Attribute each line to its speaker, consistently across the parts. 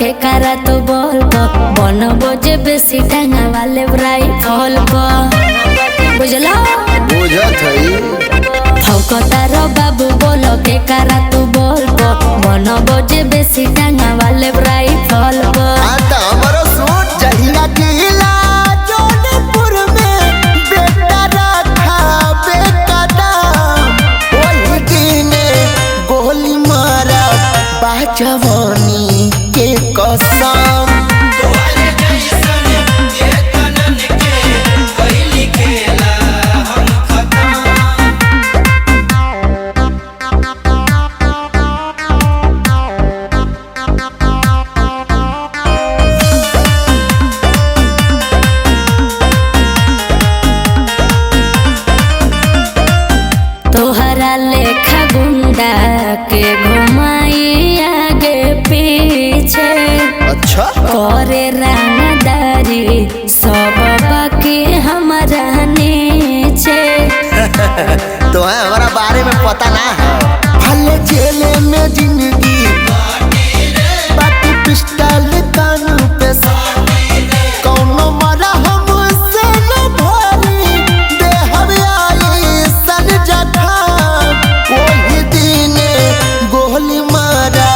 Speaker 1: के करा तो बोल बनबो जे बेसी टांगा वाले ब्राई फल बुझला
Speaker 2: बुझत हई
Speaker 1: फौकतारो बाबू बोलो के करा तो बोल बनबो जे बेसी टांगा वाले ब्राई फल
Speaker 2: आता हमरो सूट जहिया गिला जोधपुर में बेटा रखा बेकदम ओही दिने गोली मारा बाजवानी के कसम
Speaker 1: तोहरा लेखा गुंडा के घुमाई आगे पीछे
Speaker 2: अच्छा
Speaker 1: करे रंगदारी सब बाकी हमारा नीचे
Speaker 2: तो है हमारा बारे में पता ना है भले जेले में जिंदगी बाकी पिस्टल कानू पे कौनो मरा हमसे न भरी दे हवियाई सन जखा कोई दिन गोली मारा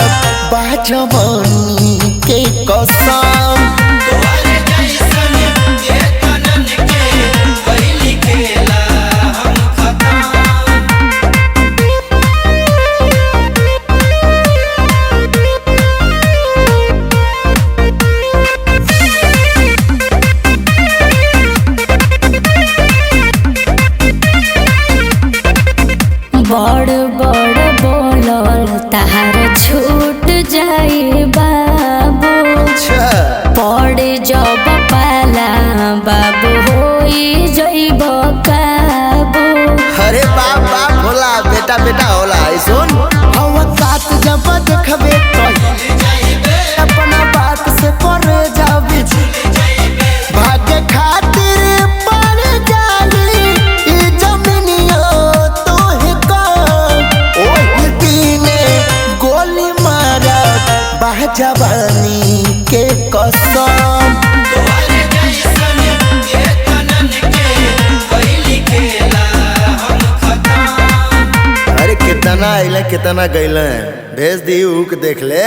Speaker 2: बाजवानी के कसम
Speaker 1: बड़ बड़ बोलल तहार छूट जाई बाबू पड़े जब पाला बाबू होई जइब काबू
Speaker 2: अरे बाप बाप होला बेटा बेटा होला सुन हवा काट जब देखबे अपना बात से करे जाबे भाग्य खातिर पर जाली ई जमीनियो तोहे का ओही दिने गोली मारा बाजवानी के कसम अरे कितना आइले कितना गइले भेज दी ऊक देख ले।